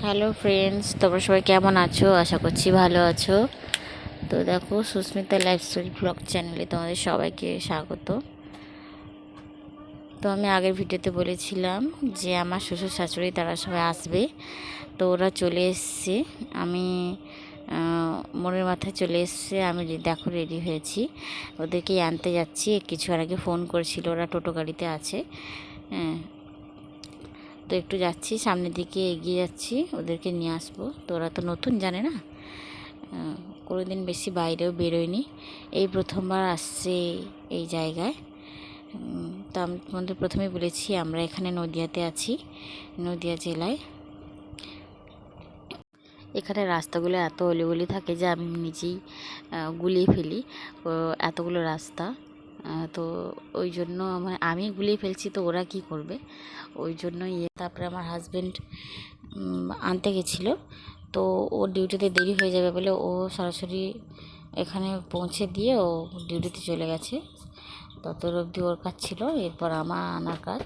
Hello friends, তোমরা সবাই কেমন আছো? আশা করছি ভালো আছো। তো দেখো, সুস্মিতা লাইফ স্টোরি ব্লগ চ্যানেলে তোমাদের সবাইকে স্বাগত। তো আমি আগের ভিডিওতে বলেছিলাম যে আমার শ্বশুর শাশুড়ি তারা সবাই আসবে, তো ওরা চলে এসছে। আমি মনের মাথায় চলে এসছে। আমি দেখো রেডি হয়েছি, ওদেরকে আনতে যাচ্ছি। কিছুক্ষণ আগে ফোন করেছিল, ওরা টোটো গাড়িতে আছে। হ্যাঁ, তো একটু যাচ্ছি, সামনের দিকে এগিয়ে যাচ্ছি, ওদেরকে নিয়ে আসবো। তো ওরা তো নতুন, জানে না, কোনোদিন বেশি বাইরেও বেরোয়নি, এই প্রথমবার আসছে এই জায়গায়। তো আমি তোমাদের প্রথমেই বলেছি আমরা এখানে নদিয়াতে আছি, নদিয়া জেলায়। এখানে রাস্তাগুলো এত অলিগলি থাকে যে আমি নিজেই গুলিয়ে ফেলি, এতগুলো রাস্তা। তো ওই জন্য আমি গুলিয়ে ফেলছি, তো ওরা কি করবে, ওই জন্য তারপরে আমার হাজব্যান্ড আনতে গেছিলো, তো ও ডিউটিতে দেরি হয়ে যাবে বলে ও সরাসরি এখানে পৌঁছে দিয়ে ও ডিউটিতে চলে গেছে। তত অবধি ওর কাজ ছিল, এরপর আমার আনার কাজ।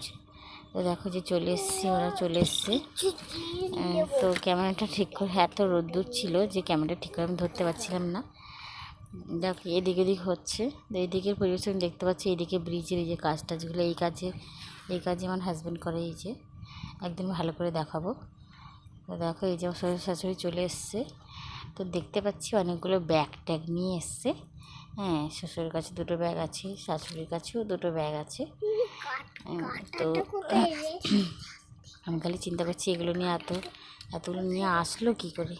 তো দেখো যে চলে এসছি, ওরা চলে এসছে। তো ক্যামেরাটা ঠিক করে, এত রোদ্দুর ছিল যে ক্যামেরাটা ঠিক করে আমি ধরতে পারছিলাম না। দেখো এদিক এদিক হচ্ছে, তো এইদিকের পরিবেশ আমি দেখতে পাচ্ছি। এইদিকে ব্রিজের এই যে কাজ টাজগুলো, এই কাজে আমার হাজব্যান্ড করে। এই যে একদম ভালো করে দেখাবো। তো দেখো এই যে শ্বশুর শাশুড়ি চলে এসছে। তো দেখতে পাচ্ছি অনেকগুলো ব্যাগ ট্যাগ নিয়ে এসছে। হ্যাঁ, শ্বশুরের কাছে দুটো ব্যাগ আছে, শাশুড়ির কাছেও দুটো ব্যাগ আছে। তো আমি খালি চিন্তা করছি এগুলো নিয়ে এতগুলো নিয়ে আসলো কী করে।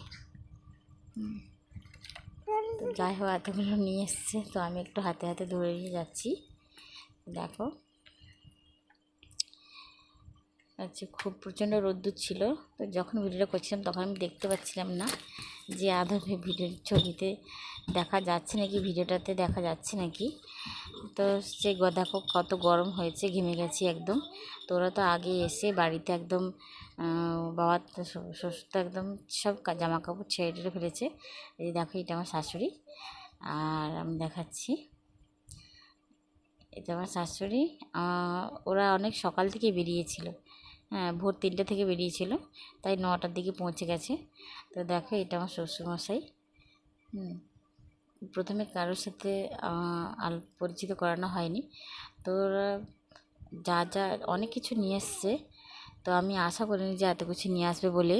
তো যাই হোক, এতগুলো নিয়ে এসছে, তো আমি একটু হাতে হাতে ধরে নিয়ে যাচ্ছি। দেখো আচ্ছা, খুব প্রচণ্ড রোদ্দুর ছিল। তো যখন ভিডিওটা করছিলাম তখন আমি দেখতে পাচ্ছিলাম না যে আদৌ ভিডিওর ছবিতে দেখা যাচ্ছে নাকি, ভিডিওটাতে দেখা যাচ্ছে নাকি। তো সে দেখো কত গরম হয়েছে, ঘেমে গেছি একদম। তো ওরা তো আগে এসে বাড়িতে একদম বাবার শ্বশুর তো একদম সব জামা কাপড় ছেড়ে টেড়ে ফেলেছে। এই দেখো এটা আমার শাশুড়ি, আর আমি দেখাচ্ছি এটা আমার শাশুড়ি। ওরা অনেক সকাল থেকে বেরিয়েছিল, হ্যাঁ ভোর 3টে থেকে বেরিয়েছিল, তাই 9টার দিকে পৌঁছে গেছে। তো দেখো এটা আমার শ্বশুরমশাই। প্রথমে কারোর সাথে পরিচিত করানো হয়নি। তো ওরা যা যা অনেক কিছু নিয়ে এসছে, তো আমি আশা করিনি যে এত কিছু নিয়ে আসবে বলে।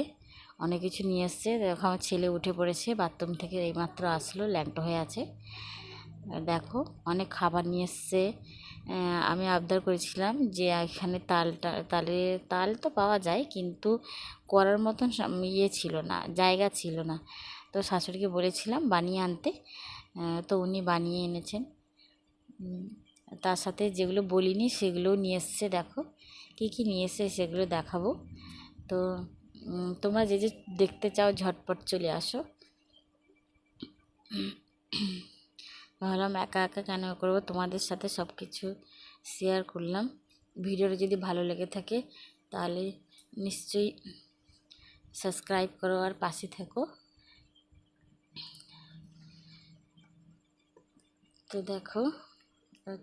অনেক কিছু নিয়ে এসছে। দেখো আমার ছেলে উঠে পড়েছে বাথরুম থেকে, এইমাত্র আসলো, ল্যাংটো হয়ে আছে। দেখো অনেক খাবার নিয়ে এসছে। আমি আবদার করেছিলাম যে এখানে তাল তো পাওয়া যায়, কিন্তু করার মতন ইয়ে ছিল না, জায়গা ছিল না। তো শাশুড়িকে বলেছিলাম বানিয়ে আনতে, তো উনি বানিয়ে এনেছেন। তার সাথে যেগুলো বলিনি সেগুলোও নিয়ে এসছে। দেখো কী কী নিয়ে এসছে সেগুলো দেখাবো। তো তোমরা যে যে দেখতে চাও ঝটপট চলে আসো। ভাবলাম একা একা কেন করবো, তোমাদের সাথে সব কিছু শেয়ার করলাম। ভিডিওটা যদি ভালো লেগে থাকে তাহলে নিশ্চয়ই সাবস্ক্রাইব করো আর পাশে থেকো। তো দেখো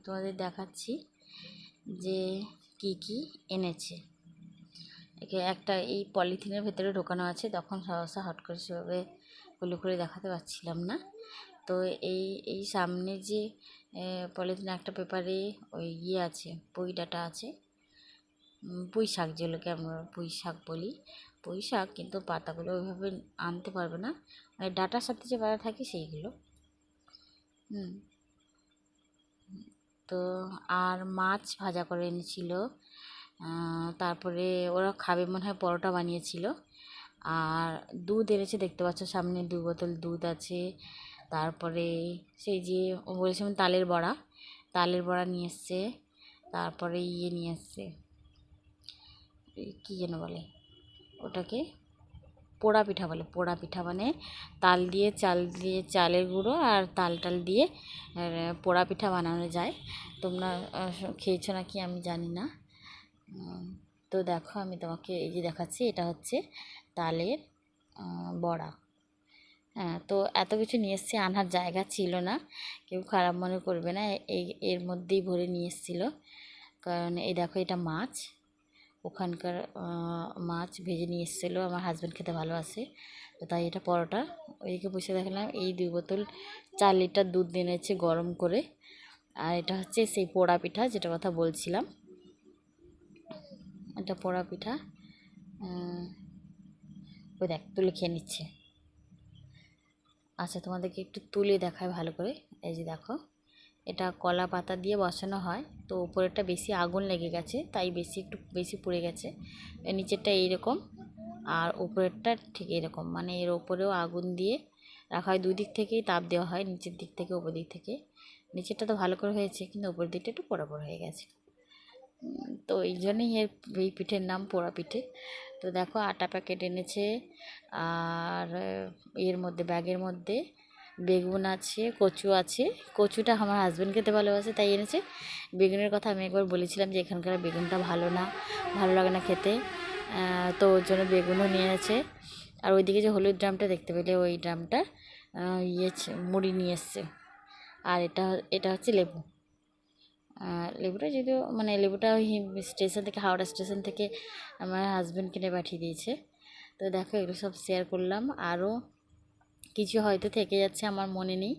তোমাদের দেখাচ্ছি যে কি কি এনেছে। একটা এই পলিথিনের ভেতরে ঢোকানো আছে, তখন সহসা হট করে সেভাবে খুলে দেখাতে পারছিলাম না। তো এই সামনে যে পলিথিনে একটা পেপারে ওই ইয়ে আছে, পুঁই ডাঁটা আছে, পুঁই শাক যেগুলোকে আমরা পুঁই শাক বলি, পুঁই শাক, কিন্তু পাতাগুলো ওইভাবে আনতে পারবে না, মানে ডাঁটার সাথে যে পাতা থাকে সেইগুলো। তো আর মাছ ভাজা করে এনেছিল। তারপরে ওরা খাবে মনে হয়, পরোটা বানিয়েছিল। আর দুধ এনেছে, দেখতে পাচ্ছ সামনে 2 বোতল দুধ আছে। তারপরে সেই যে বলেছিলাম তালের বড়া নিয়ে এসছে। তারপরে ইয়ে নিয়ে এসছে, কী যেন বলে ওটাকে, পোড়া পিঠা বলে। পোড়া পিঠা মানে চাল দিয়ে চালের গুঁড়ো আর টাল দিয়ে পোড়া পিঠা বানানো যায়। তোমরা খেয়েছো নাকি আমি জানি না। তো দেখো আমি তোমাকে এই যে দেখাচ্ছি, এটা হচ্ছে তালের বড়া। হ্যাঁ, তো এত কিছু নিয়ে এসেছি, আনার জায়গা ছিল না, কেউ খারাপ মনে করবে না, এর মধ্যেই ভরে নিয়ে এসেছিলো। কারণ এই দেখো এটা মাছ, ওখানকার মাছ ভেজে নিয়ে এসেছিলো, আমার হাজব্যান্ড খেতে ভালোবাসে, তো তাই এটা পরোটা। ওইদিকে বসে দেখলাম এই 2 বোতল 4 লিটার দুধ এনেছে গরম করে। আর এটা হচ্ছে সেই পোড়া পিঠা যেটা কথা বলছিলাম, এটা পোড়া পিঠা। ওই দেখ তুলে খেয়ে নিচ্ছে। আচ্ছা তোমাদেরকে একটু তুলে দেখায় ভালো করে। এই যে দেখো, এটা কলা পাতা দিয়ে বসানো হয়, তো উপরেরটা বেশি আগুন লেগে গেছে তাই একটু বেশি পুড়ে গেছে। নিচেরটা এইরকম আর উপরেরটা ঠিক এরকম, মানে এর ওপরেও আগুন দিয়ে রাখা হয়, 2 দিক থেকেই তাপ দেওয়া হয়, নিচের দিক থেকে উপর দিক থেকে। নিচেরটা তো ভালো করে হয়েছে কিন্তু উপরের দিকটা একটু পোড়া পোড়া হয়ে গেছে, তো এই জন্যই এই পিঠের নাম পোড়া পিঠে। তো দেখো আটা প্যাকেট এনেছে, আর এর মধ্যে ব্যাগের মধ্যে বেগুন আছে, কচু আছে। কচুটা আমার হাজব্যান্ড খেতে ভালোবাসে তাই এনেছে। বেগুনের কথা আমি একবার বলেছিলাম যে এখানকার বেগুনটা ভালো না, ভালো লাগে না খেতে, তো ওর জন্য বেগুনও নিয়ে এনেছে। আর ওইদিকে যে হলুদ ড্রামটা দেখতে পেলে ওই ড্রামটা মুড়ি নিয়ে এসছে। আর এটা এটা হচ্ছে লেবু। লেবুটা যদিও মানে লেবুটা ওই স্টেশন থেকে, হাওড়া স্টেশন থেকে আমার হাজব্যান্ড কিনে পাঠিয়ে দিয়েছে। তো দেখো এগুলো সব শেয়ার করলাম, আরও কিছু হয়তো থেকে যাচ্ছে আমার মনে নেই।